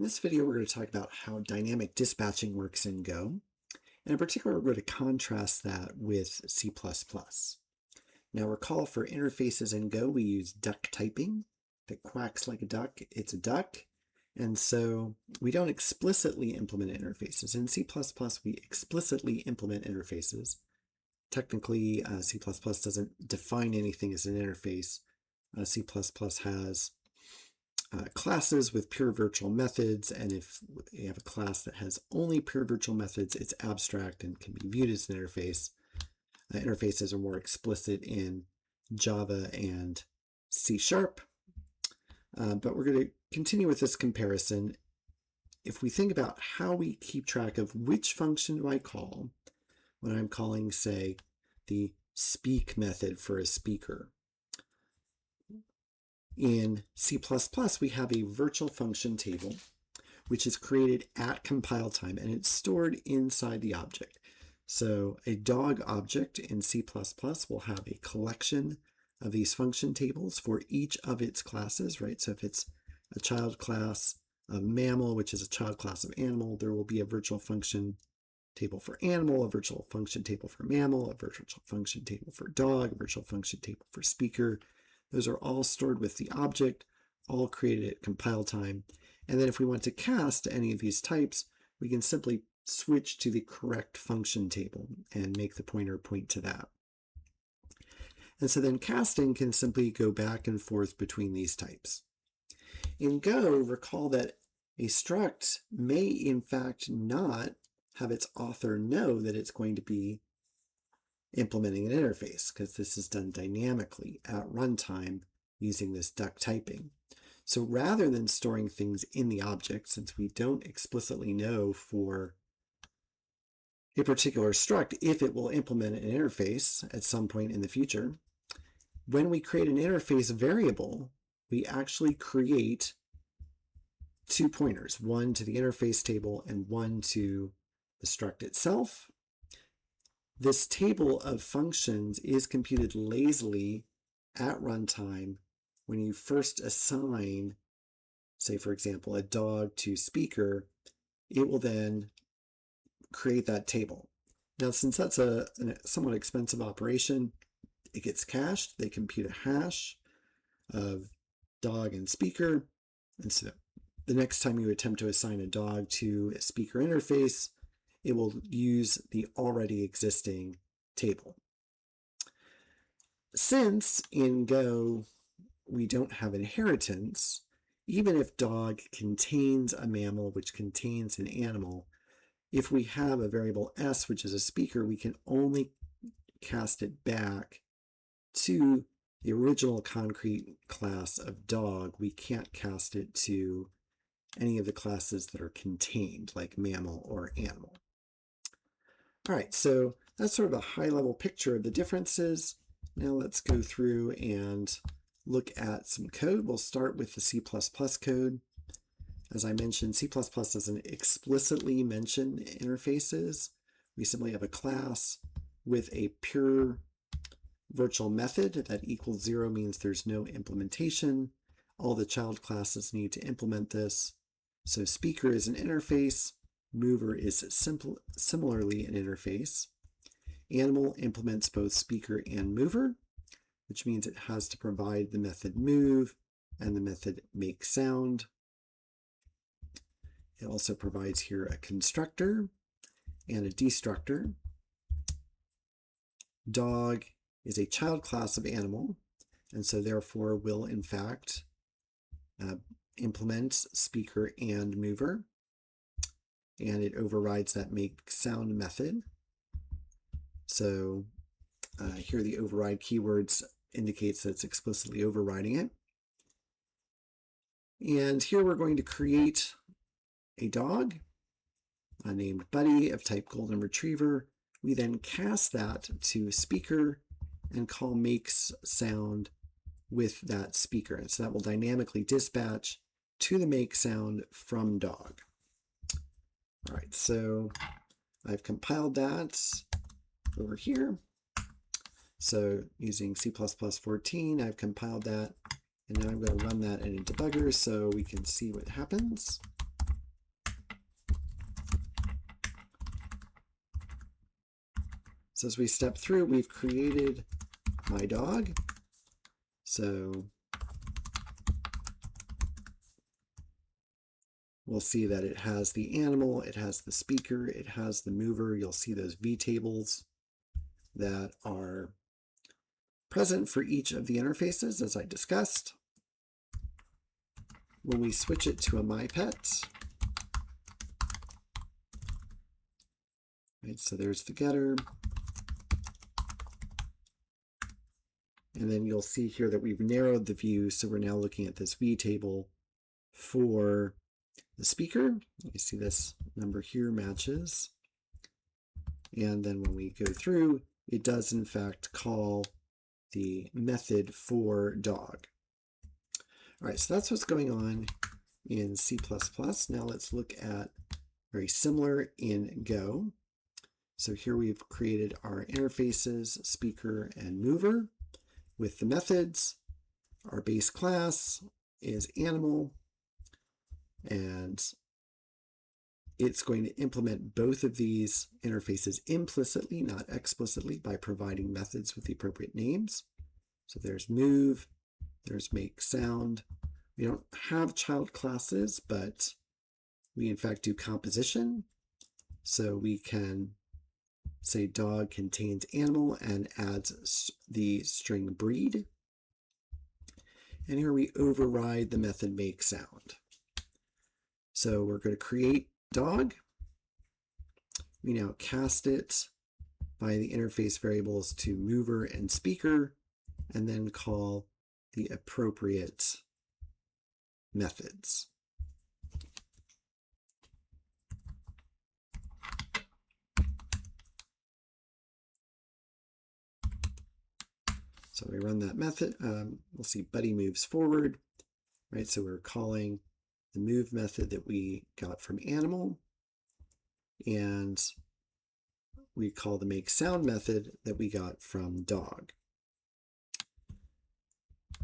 In this video, we're going to talk about how dynamic dispatching works in Go. And in particular, we're going to contrast that with C++. Now recall for interfaces in Go, we use duck typing. If it quacks like a duck, it's a duck. And so we don't explicitly implement interfaces. In C++, we explicitly implement interfaces. Technically, C++ doesn't define anything as an interface. C++ has classes with pure virtual methods, and if you have a class that has only pure virtual methods, it's abstract and can be viewed as an interface. Interfaces are more explicit in Java and C#, but we're going to continue with this comparison. If we think about how we keep track of which function do I call when I'm calling, say, the speak method for a speaker. In C++, we have a virtual function table, which is created at compile time, and it's stored inside the object. So a dog object in C++ will have a collection of these function tables for each of its classes, right? So if it's a child class of mammal, which is a child class of animal, there will be a virtual function table for animal, a virtual function table for mammal, a virtual function table for dog, a virtual function table for speaker. Those are all stored with the object, all created at compile time. And then if we want to cast any of these types, we can simply switch to the correct function table and make the pointer point to that. And so then casting can simply go back and forth between these types. In Go, recall that a struct may in fact not have its author know that it's going to be implementing an interface, because this is done dynamically at runtime using this duck typing. So rather than storing things in the object, since we don't explicitly know for a particular struct if it will implement an interface at some point in the future, when we create an interface variable, we actually create two pointers, one to the interface table and one to the struct itself. This table of functions is computed lazily at runtime when you first assign, say for example, a dog to speaker. It will then create that table. Now, since that's a somewhat expensive operation, it gets cached. They compute a hash of dog and speaker. And so the next time you attempt to assign a dog to a speaker interface, it will use the already existing table. Since in Go we don't have inheritance, even if dog contains a mammal which contains an animal, if we have a variable s, which is a speaker, we can only cast it back to the original concrete class of dog. We can't cast it to any of the classes that are contained, like mammal or animal. All right, so that's sort of a high-level picture of the differences. Now let's go through and look at some code. We'll start with the C++ code. As I mentioned, C++ doesn't explicitly mention interfaces. We simply have a class with a pure virtual method that equals 0 means there's no implementation. All the child classes need to implement this. So speaker is an interface. Mover is similarly an interface. Animal implements both speaker and mover, which means it has to provide the method move and the method make sound. It also provides here a constructor and a destructor. Dog is a child class of animal, and so therefore will in fact implement speaker and mover, and it overrides that make sound method. So here the override keywords indicates that it's explicitly overriding it. And here we're going to create a dog named Buddy of type golden retriever. We then cast that to speaker and call makes sound with that speaker. And so that will dynamically dispatch to the make sound from dog. All right, so I've compiled that over here. So using C++14, I've compiled that, and now I'm going to run that in a debugger so we can see what happens. So as we step through, we've created my dog. So we'll see that it has the animal, it has the speaker, it has the mover. You'll see those vtables that are present for each of the interfaces, as I discussed. When we switch it to a MyPet, right, so there's the getter. And then you'll see here that we've narrowed the view, so we're now looking at this vtable for the speaker. You see this number here matches. And then when we go through, it does in fact call the method for dog. All right, so that's what's going on in C++. Now let's look at very similar in Go. So here we've created our interfaces, speaker and mover with the methods. Our base class is animal, and it's going to implement both of these interfaces implicitly, not explicitly, by providing methods with the appropriate names. So there's move, there's make sound. We don't have child classes, but we in fact do composition. So we can say dog contains animal and adds the string breed. And here we override the method make sound. So we're going to create dog. We now cast it by the interface variables to mover and speaker, and then call the appropriate methods. So we run that method. We'll see Buddy moves forward, right? So we're calling the move method that we got from animal, and we call the make sound method that we got from dog.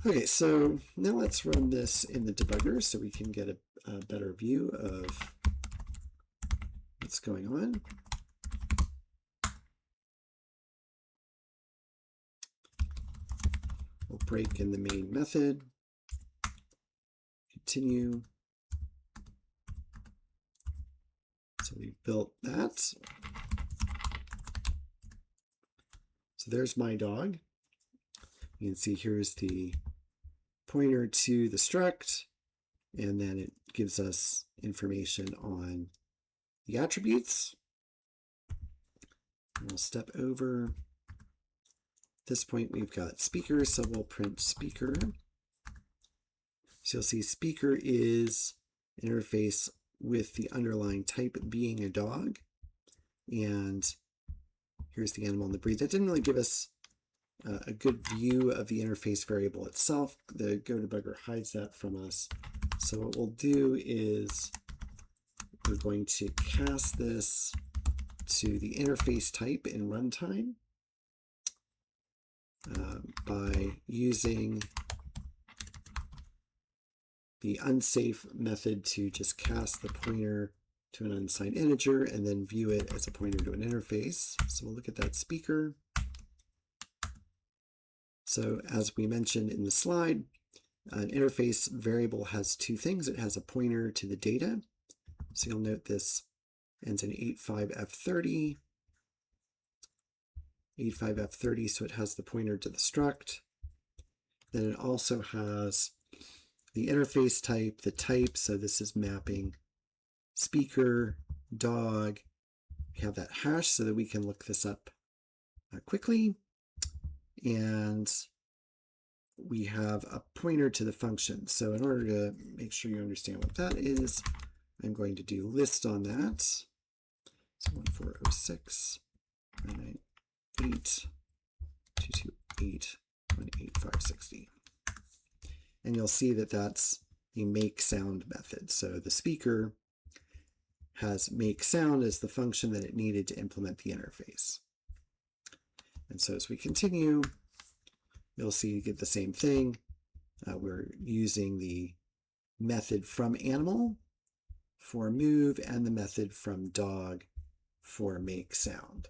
Okay, so now let's run this in the debugger so we can get a better view of what's going on. We'll break in the main method, continue. So we've built that. So there's my dog. You can see here's the pointer to the struct, and then it gives us information on the attributes. We'll step over. At this point, we've got speaker, so we'll print speaker. So you'll see speaker is interface with the underlying type being a dog. And here's the animal and the breed. That didn't really give us a good view of the interface variable itself. The Go debugger hides that from us. So what we'll do is we're going to cast this to the interface type in runtime by using the unsafe method to just cast the pointer to an unsigned integer and then view it as a pointer to an interface. So we'll look at that speaker. So as we mentioned in the slide, an interface variable has two things. It has a pointer to the data. So you'll note this ends in 85F30. 85F30, so it has the pointer to the struct. Then it also has the interface type, the type, so this is mapping speaker, dog. We have that hash so that we can look this up quickly. And we have a pointer to the function. So in order to make sure you understand what that is, I'm going to do list on that. So 1406, 998, 228, 18560. And you'll see that that's the make sound method. So the speaker has make sound as the function that it needed to implement the interface. And so as we continue, you'll see you get the same thing. We're using the method from animal for move and the method from dog for make sound.